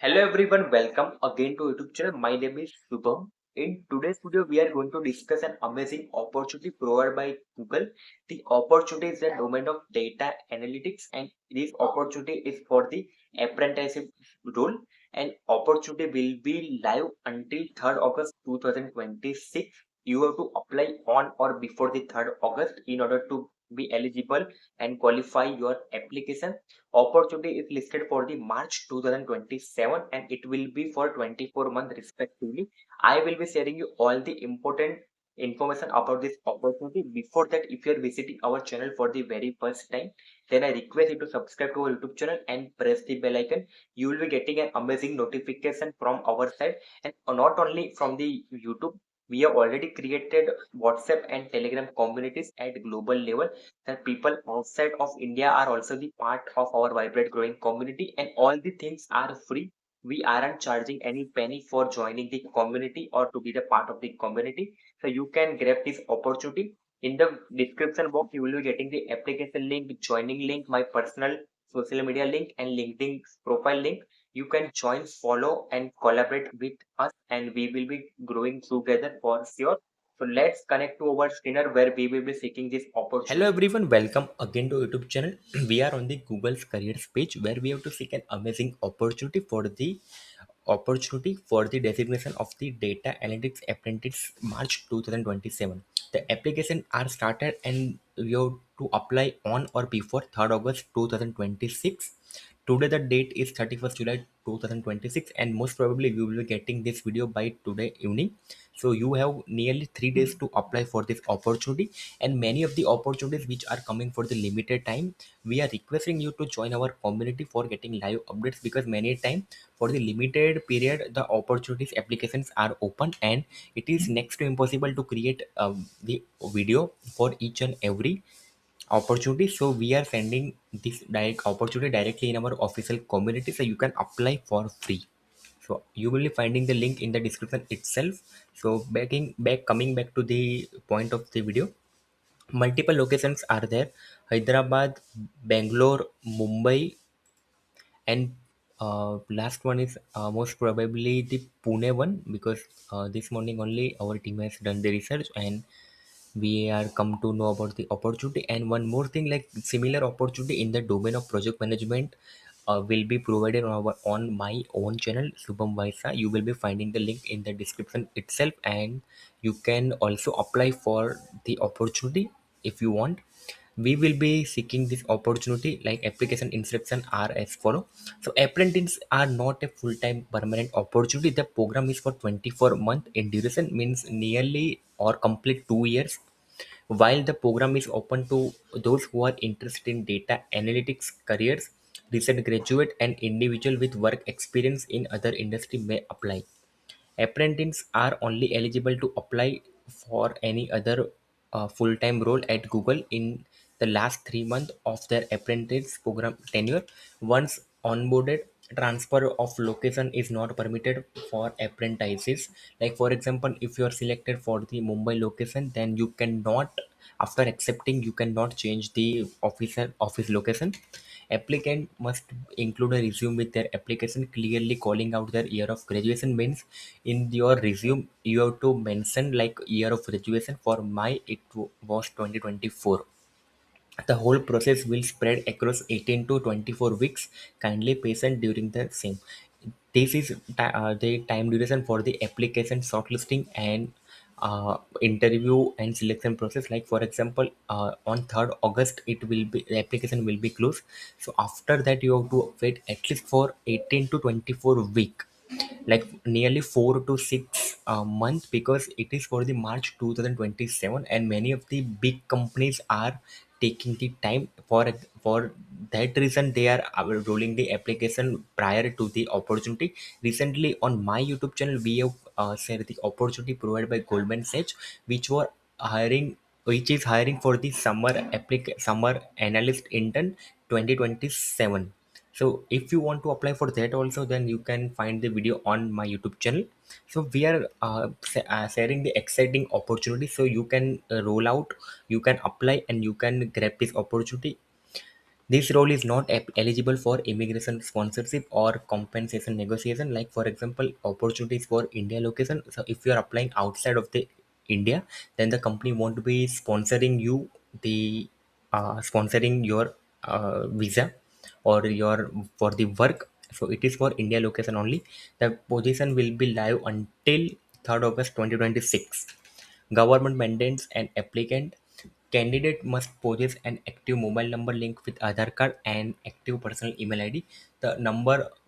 Hello everyone, welcome again to YouTube channel. My name is Shubham. In today's video, we are going to discuss an amazing opportunity provided by Google. The opportunity is the domain of data analytics, and this opportunity is for the apprenticeship role. And opportunity will be live until 3rd August 2026. You have to apply on or before the 3rd August in order to be eligible and qualify your application. Opportunity is listed for the March 2027 and it will be for 24 months respectively. I will be sharing you all the important information about this opportunity. Before that, if you are visiting our channel for the very first time, then I request you to subscribe to our YouTube channel and press the bell icon. You will be getting an amazing notification from our side, and not only from the YouTube. We have already created WhatsApp and Telegram communities at global level that people outside of India are also the part of our vibrant growing community, and all the things are free. We aren't charging any penny for joining the community or to be the part of the community. So you can grab this opportunity. In the description box, you will be getting the application link, joining link, my personal social media link, and LinkedIn profile link. You can join, follow, and collaborate with us, and we will be growing together for sure. So let's connect to our screener where we will be seeking this Hello opportunity. everyone, welcome again to YouTube channel. We are on the Google's careers page where we have to seek an amazing opportunity for the designation of the data analytics apprentice March 2027. The application are started and we have to apply on or before 3rd August 2026. Today the date is 31st July 2026 and most probably we will be getting this video by today evening. So you have nearly 3 days to apply for this opportunity, and many of the opportunities which are coming for the limited time, we are requesting you to join our community for getting live updates, because many time for the limited period the opportunities applications are open and it is next to impossible to create the video for each and every opportunity. So we are sending this direct opportunity directly in our official community, so you can apply for free. So you will be finding the link in the description itself. So coming back to the point of the video, multiple locations are there: Hyderabad, Bangalore, Mumbai, and last one is most probably the Pune one, because this morning only our team has done the research and we are come to know about the opportunity. And one more thing, like similar opportunity in the domain of project management will be provided on my own channel Shubham Y Shah. You will be finding the link in the description itself, and you can also apply for the opportunity if you want. We will be seeking this opportunity, like application instruction are as follow. So apprentices are not a full-time permanent opportunity. The program is for 24 month in duration, means nearly or complete 2 years. While the program is open to those who are interested in data analytics careers, recent graduate and individual with work experience in other industry may apply. Apprentices are only eligible to apply for any other full-time role at Google in the last 3 months of their apprentice program tenure. Once onboarded, transfer of location is not permitted for apprentices. Like for example, if you are selected for the Mumbai location, then you cannot, after accepting, you cannot change the office location. Applicant must include a resume with their application clearly calling out their year of graduation. Means in your resume you have to mention like year of graduation. For my was 2024. The whole process will spread across 18 to 24 weeks. Kindly patient during the same. This is the time duration for the application shortlisting and interview and selection process. Like for example, on 3rd August it will be, the application will be closed. So after that you have to wait at least for 18 to 24 week, like nearly 4 to 6 months, because it is for the March 2027 and many of the big companies are taking the time. For that reason they are rolling the application prior to the opportunity. Recently on my YouTube channel we have shared the opportunity provided by Goldman Sachs, which were hiring which is hiring for the summer analyst intern 2027. So if you want to apply for that also, then you can find the video on my YouTube channel. So we are sharing the exciting opportunity, so you can roll out, you can apply and you can grab this opportunity. This role is not eligible for immigration sponsorship or compensation negotiation. Like for example, opportunities for India location. So if you are applying outside of the India, then the company won't be sponsoring you the sponsoring your visa or your for the work. So it is for India location only. The position will be live until 3rd August 2026. Government mandates an applicant candidate must possess an active mobile number linked with Aadhaar card and active personal email ID. The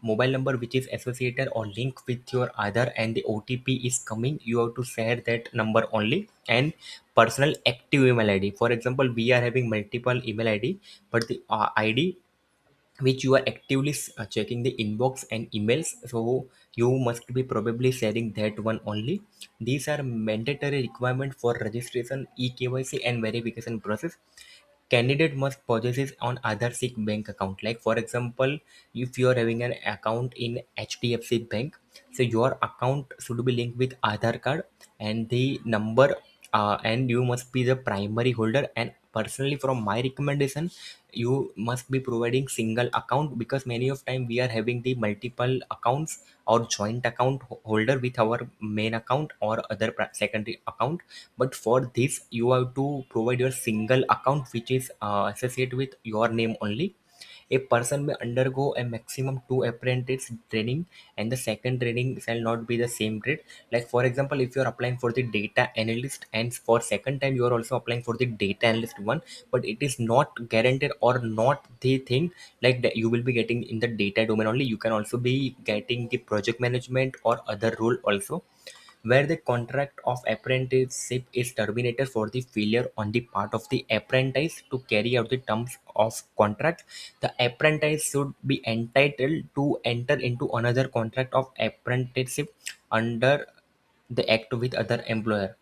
mobile number which is associated or linked with your Aadhaar and the OTP is coming, you have to share that number only, and personal active email ID. For example, we are having multiple email ID, but the ID which you are actively checking the inbox and emails, so you must be probably sharing that one only. These are mandatory requirement for registration, eKYC and verification process. Candidate must possess on other SIC bank account. Like for example, if you are having an account in HDFC bank, so your account should be linked with Aadhaar card and the number, and you must be the primary holder. And personally, from my recommendation, you must be providing single account, because many of time we are having the multiple accounts or joint account holder with our main account or other secondary account. But for this you have to provide your single account which is associated with your name only. A person may undergo a maximum 2 apprentice training, and the second training shall not be the same grade. Like for example, if you are applying for the data analyst and for second time you are also applying for the data analyst one, but it is not guaranteed or not the thing like that you will be getting in the data domain only. You can also be getting the project management or other role also, where the contract of apprenticeship is terminated for the failure on the part of the apprentice to carry out the terms of contract. The apprentice should be entitled to enter into another contract of apprenticeship under the act with other employer.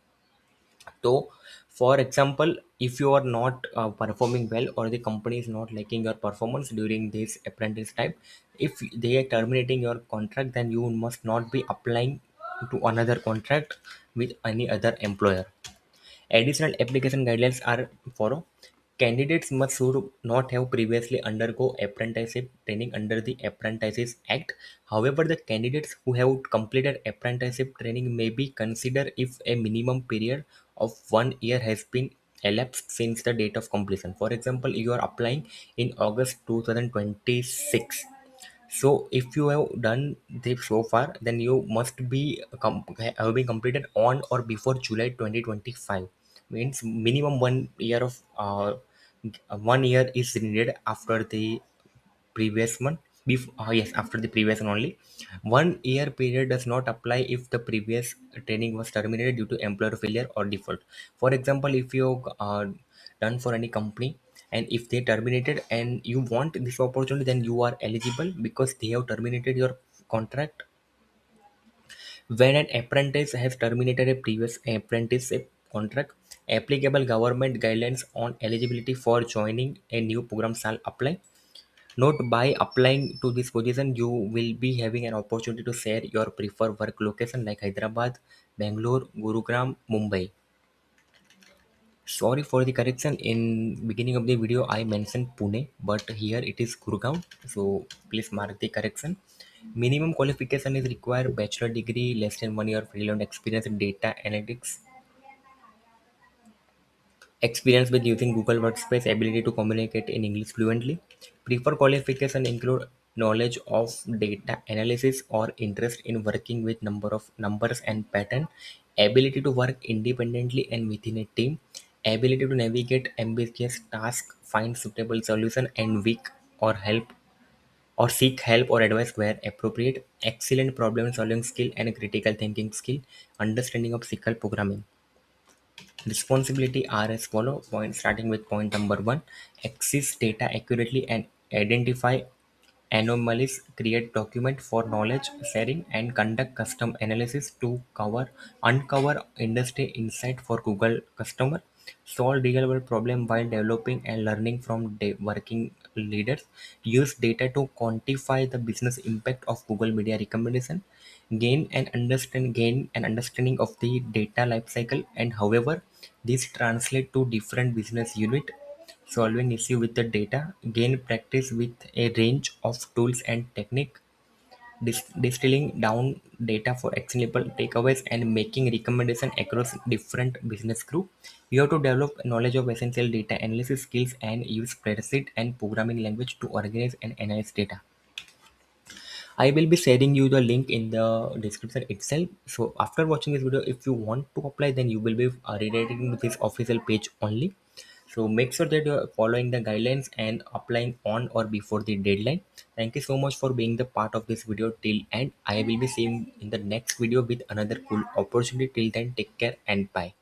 So, for example, if you are not performing well or the company is not liking your performance during this apprentice time, if they are terminating your contract, then you must not be applying to another contract with any other employer. Additional application guidelines are follow. Candidates must should not have previously undergo apprenticeship training under the Apprentices Act. However, the candidates who have completed apprenticeship training may be considered if a minimum period of 1 year has been elapsed since the date of completion. For example, you are applying in August 2026. So if you have done this so far, then you must be having completed on or before July 2025. Means minimum 1 year of 1 year is needed after the previous one. Yes, after the previous one only. 1 year period does not apply if the previous training was terminated due to employer failure or default. For example, if you done for any company and if they terminated and you want this opportunity, then you are eligible because they have terminated your contract. When an apprentice has terminated a previous apprenticeship contract, applicable government guidelines on eligibility for joining a new program shall apply. Note, by applying to this position, you will be having an opportunity to share your preferred work location like Hyderabad, Bangalore, Gurugram, Mumbai. Sorry for the correction. In beginning of the video, I mentioned Pune, but here it is Gurgaon. So please mark the correction. Minimum qualification is required bachelor degree, less than 1 year relevant experience in data analytics, experience with using Google Workspace, ability to communicate in English fluently. Preferred qualification include knowledge of data analysis or interest in working with number of numbers and pattern, ability to work independently and within a team, ability to navigate ambiguous tasks, find suitable solution and weak or help or seek help or advice where appropriate, excellent problem solving skill and critical thinking skill, understanding of SQL programming. Responsibility are as follow. Point starting with point number one: access data accurately and identify anomalies, create document for knowledge sharing, and conduct custom analysis to uncover industry insight for Google customer. Solve real world problem while developing and learning from working leaders. Use data to quantify the business impact of Google Media recommendation. Gain an understanding of the data lifecycle and however this translate to different business unit. solving issue with the data, gain practice with a range of tools and technique, distilling down data for actionable takeaways and making recommendation across different business group. You have to develop knowledge of essential data analysis skills and use spreadsheet and programming language to organize and analyze data. I will be sharing you the link in the description itself. So after watching this video, if you want to apply, then you will be redirecting to this official page only. So make sure that you are following the guidelines and applying on or before the deadline. Thank you so much for being the part of this video till end. I will be seeing in the next video with another cool opportunity. Till then, take care and bye.